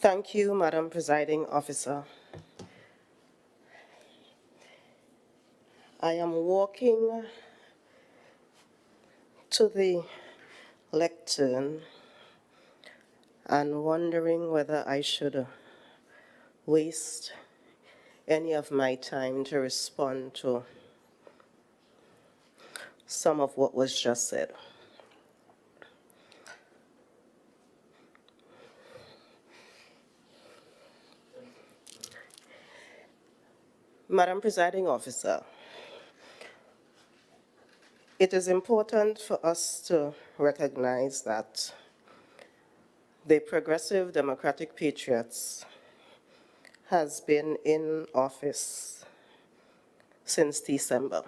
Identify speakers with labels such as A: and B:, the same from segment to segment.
A: Thank you, Madam Presiding Officer. I am walking to the lectern and wondering whether I should waste any of my time to respond to some of what was just said. Madam Presiding Officer, it is important for us to recognize that the Progressive Democratic Patriots has been in office since December.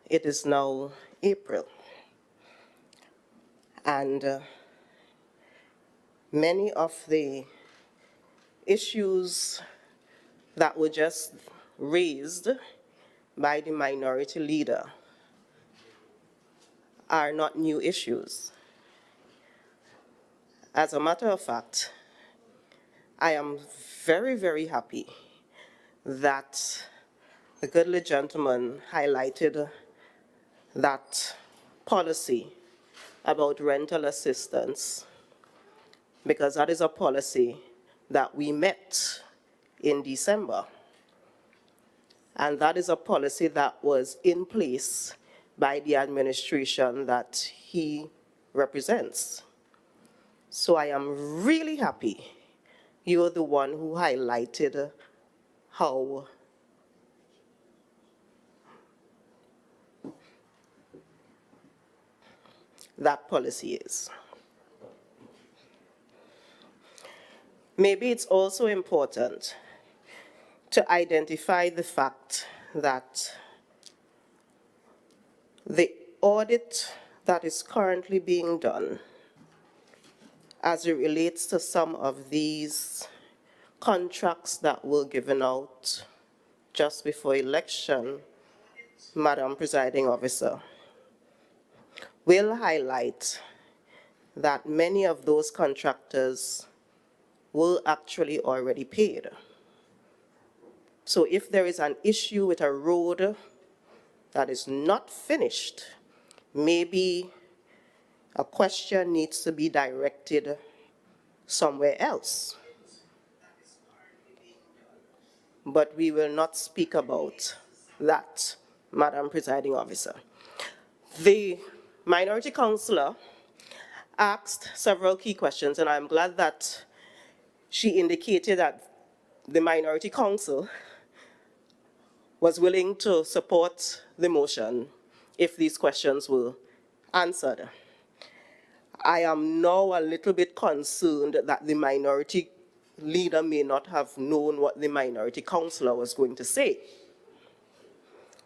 A: It is now April. And many of the issues that were just raised by the minority leader are not new issues. As a matter of fact, I am very, very happy that the goodly gentleman highlighted that policy about rental assistance, because that is a policy that we met in December. And that is a policy that was in place by the administration that he represents. So I am really happy you're the one who highlighted how that policy is. Maybe it's also important to identify the fact that the audit that is currently being done as it relates to some of these contracts that were given out just before election, Madam Presiding Officer, will highlight that many of those contractors were actually already paid. So if there is an issue with a road that is not finished, maybe a question needs to be directed somewhere else. But we will not speak about that, Madam Presiding Officer. The minority councillor asked several key questions, and I'm glad that she indicated that the minority council was willing to support the motion if these questions were answered. I am now a little bit concerned that the minority leader may not have known what the minority councillor was going to say.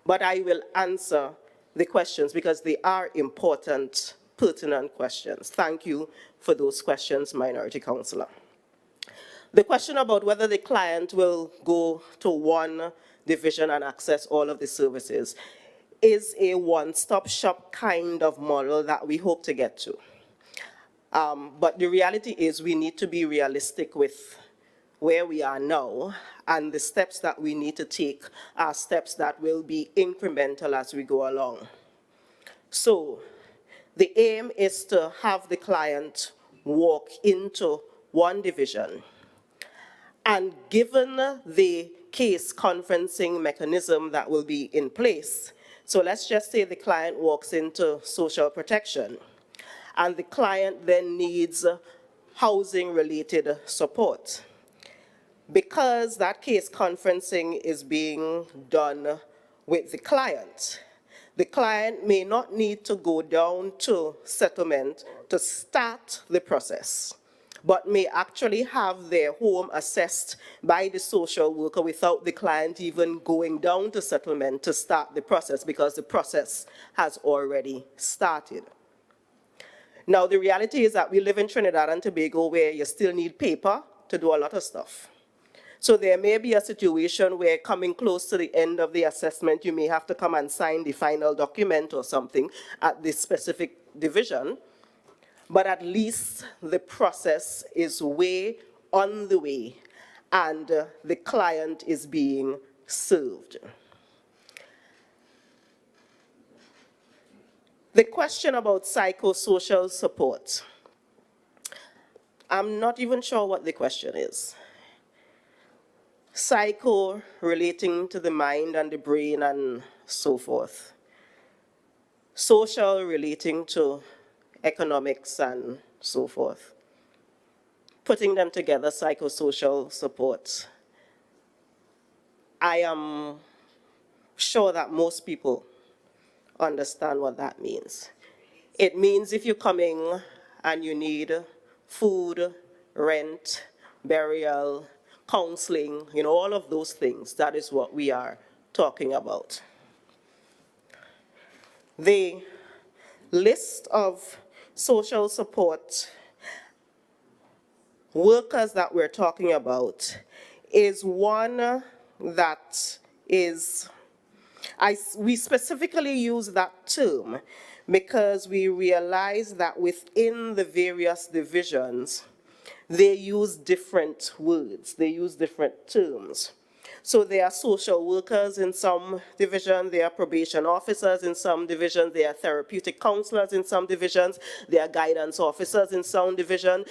A: But I will answer the questions because they are important, pertinent questions. Thank you for those questions, minority councillor. The question about whether the client will go to one division and access all of the services is a one-stop shop kind of model that we hope to get to. But the reality is we need to be realistic with where we are now, and the steps that we need to take are steps that will be incremental as we go along. So the aim is to have the client walk into one division. And given the case conferencing mechanism that will be in place, so let's just say the client walks into social protection, and the client then needs housing-related support. Because that case conferencing is being done with the client may not need to go down to settlement to start the process, but may actually have their home assessed by the social worker without the client even going down to settlement to start the process, because the process has already started. Now, the reality is that we live in Trinidad and Tobago where you still need paper to do a lot of stuff. So there may be a situation where coming close to the end of the assessment, you may have to come and sign the final document or something at this specific division, but at least the process is way on the way and the client is being served. The question about psychosocial support, I'm not even sure what the question is. Psycho relating to the mind and the brain and so forth. Social relating to economics and so forth. Putting them together, psychosocial support. I am sure that most people understand what that means. It means if you're coming and you need food, rent, burial, counseling, all of those things, that is what we are talking about. The list of social support workers that we're talking about is one that is, we specifically use that term because we realize that within the various divisions, they use different words, they use different terms. So there are social workers in some divisions, there are probation officers in some divisions, there are therapeutic counselors in some divisions, there are guidance officers in some divisions.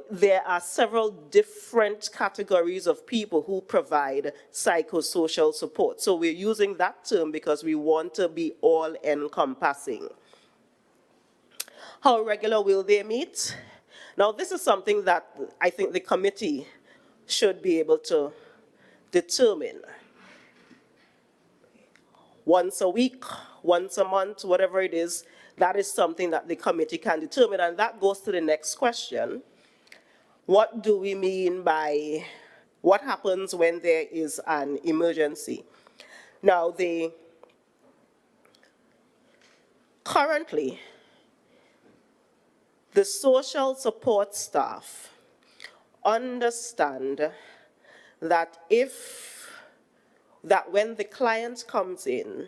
A: There are several different categories of people who provide psychosocial support. So we're using that term because we want to be all-encompassing. How regular will they meet? Now, this is something that I think the committee should be able to determine. Once a week, once a month, whatever it is, that is something that the committee can determine. And that goes to the next question. What do we mean by what happens when there is an emergency? Now, currently, the social support staff understand that when the client comes in,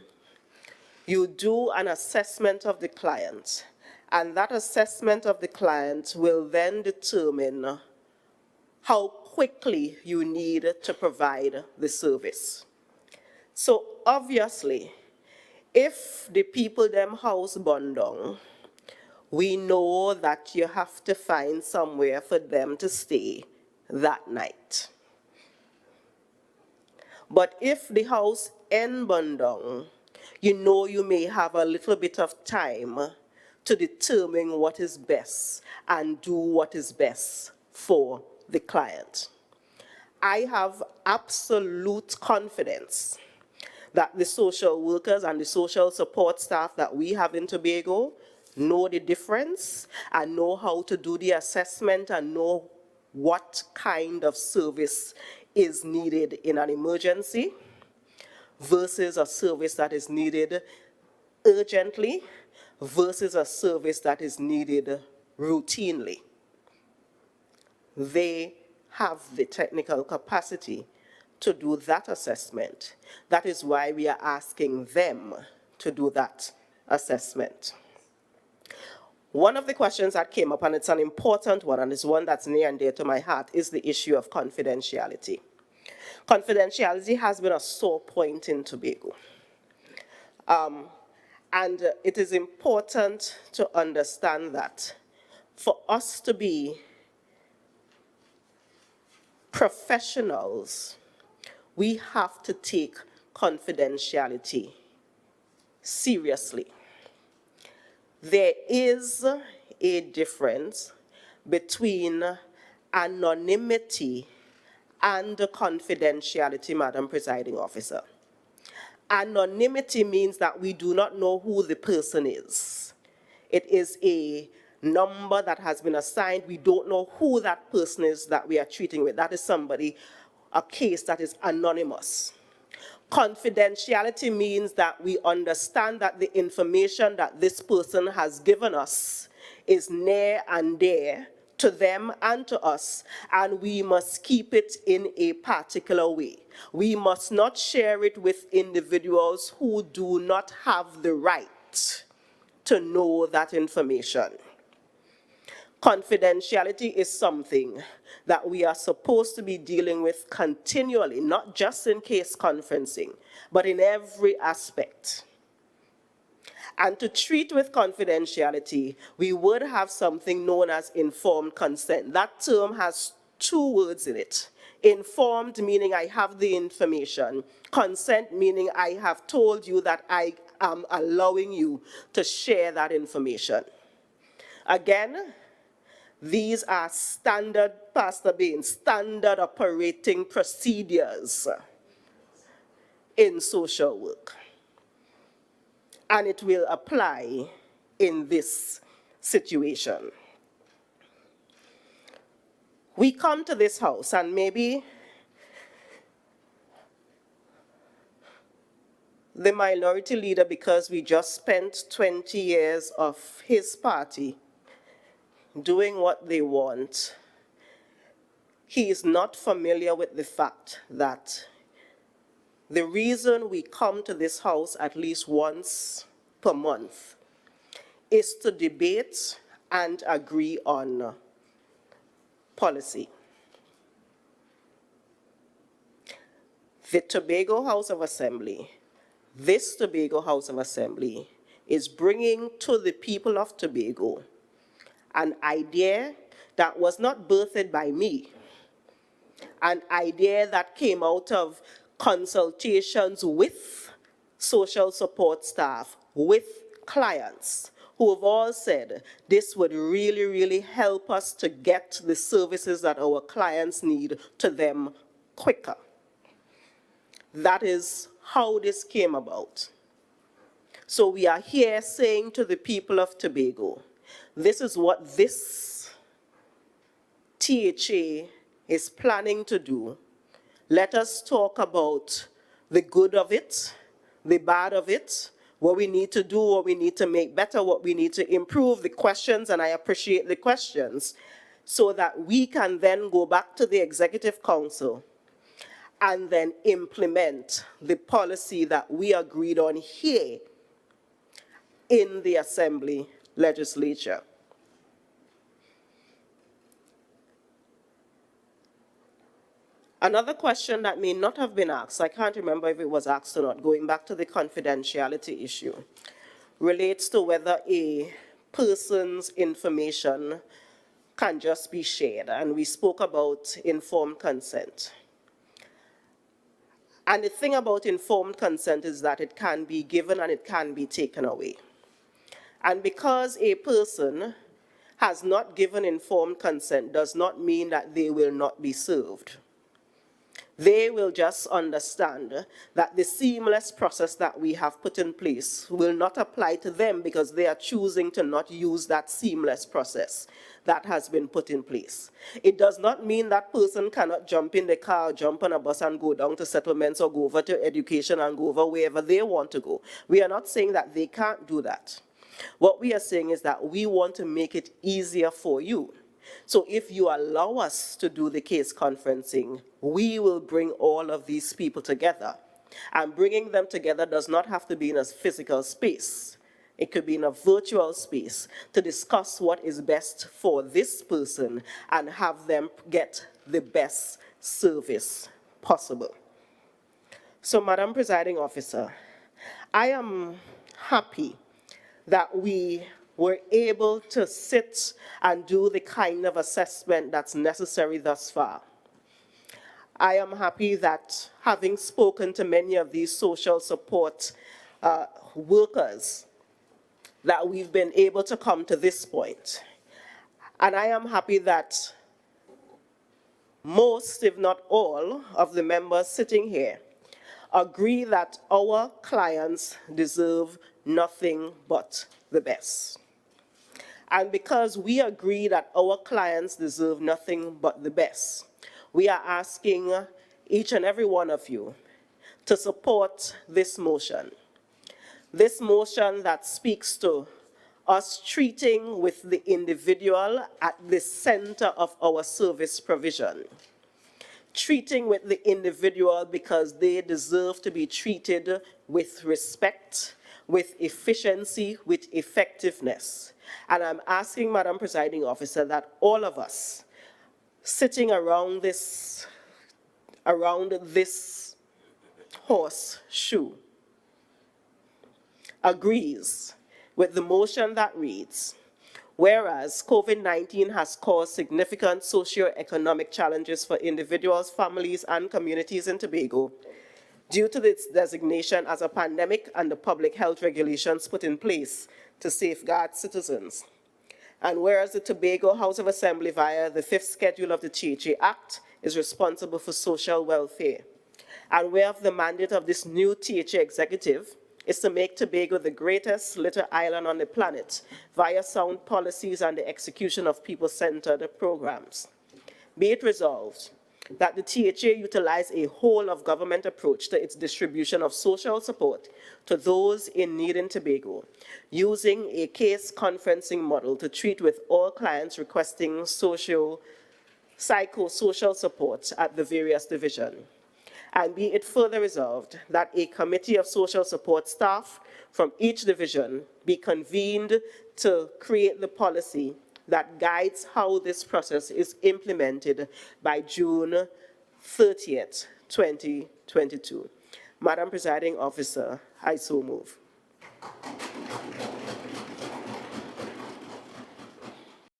A: you do an assessment of the client, and that assessment of the client will then determine how quickly you need to provide the service. So obviously, if the people them house burn down, we know that you have to find somewhere for them to stay that night. But if the house ain't burned down, you may have a little bit of time to determine what is best and do what is best for the client. I have absolute confidence that the social workers and the social support staff that we have in Tobago know the difference and know how to do the assessment and know what kind of service is needed in an emergency versus a service that is needed urgently versus a service that is needed routinely. They have the technical capacity to do that assessment. That is why we are asking them to do that assessment. One of the questions that came up, and it's an important one, and it's one that's near and dear to my heart, is the issue of confidentiality. Confidentiality has been a sore point in Tobago. And it is important to understand that for us to be professionals, we have to take confidentiality seriously. There is a difference between anonymity and confidentiality, Madam Presiding Officer. Anonymity means that we do not know who the person is. It is a number that has been assigned. We don't know who that person is that we are treating with. That is somebody, a case that is anonymous. Confidentiality means that we understand that the information that this person has given us is near and dear to them and to us, and we must keep it in a particular way. We must not share it with individuals who do not have the right to know that information. Confidentiality is something that we are supposed to be dealing with continually, not just in case conferencing, but in every aspect. And to treat with confidentiality, we would have something known as informed consent. That term has two words in it. Informed meaning I have the information. Consent meaning I have told you that I am allowing you to share that information. Again, these are standard, Pastor Bain, standard operating procedures in social work. And it will apply in this situation. We come to this house, and maybe the minority leader, because we just spent 20 years of his party doing what they want, he is not familiar with the fact that the reason we come to this house at least once per month is to debate and agree on policy. The Tobago House of Assembly, this Tobago House of Assembly, is bringing to the people of Tobago an idea that was not birthed by me, an idea that came out of consultations with social support staff, with clients, who have all said this would really, really help us to get the services that our clients need to them quicker. That is how this came about. So we are here saying to the people of Tobago, this is what this THA is planning to do. Let us talk about the good of it, the bad of it, what we need to do, what we need to make better, what we need to improve, the questions, and I appreciate the questions, so that we can then go back to the Executive Council and then implement the policy that we agreed on here in the Assembly Legislature. Another question that may not have been asked, I can't remember if it was asked or not, going back to the confidentiality issue, relates to whether a person's information can just be shared. And we spoke about informed consent. And the thing about informed consent is that it can be given and it can be taken away. And because a person has not given informed consent does not mean that they will not be served. They will just understand that the seamless process that we have put in place will not apply to them because they are choosing to not use that seamless process that has been put in place. It does not mean that person cannot jump in the car, jump on a bus and go down to settlements or go over to education and go over wherever they want to go. We are not saying that they can't do that. What we are saying is that we want to make it easier for you. So if you allow us to do the case conferencing, we will bring all of these people together. And bringing them together does not have to be in a physical space. It could be in a virtual space to discuss what is best for this person and have them get the best service possible. So, Madam Presiding Officer, I am happy that we were able to sit and do the kind of assessment that's necessary thus far. I am happy that having spoken to many of these social support workers, that we've been able to come to this point. And I am happy that most, if not all, of the members sitting here agree that our clients deserve nothing but the best. And because we agree that our clients deserve nothing but the best, we are asking each and every one of you to support this motion. This motion that speaks to us treating with the individual at the center of our service provision. Treating with the individual because they deserve to be treated with respect, with efficiency, with effectiveness. And I'm asking, Madam Presiding Officer, that all of us sitting around this horseshoe agrees with the motion that reads, whereas COVID-19 has caused significant socio-economic challenges for individuals, families, and communities in Tobago, due to its designation as a pandemic and the public health regulations put in place to safeguard citizens. And whereas the Tobago House of Assembly, via the 5th Schedule of the THA Act, is responsible for social welfare. And whereas the mandate of this new THA executive is to make Tobago the greatest little island on the planet via sound policies and the execution of people-centered programs. Be it resolved that the THA utilize a whole-of-government approach to its distribution of social support to those in need in Tobago, using a case conferencing model to treat with all clients requesting psychosocial support at the various divisions. And be it further resolved that a committee of social support staff from each division be convened to create the policy that guides how this process is implemented by June 30th, 2022. Madam Presiding Officer, I so move.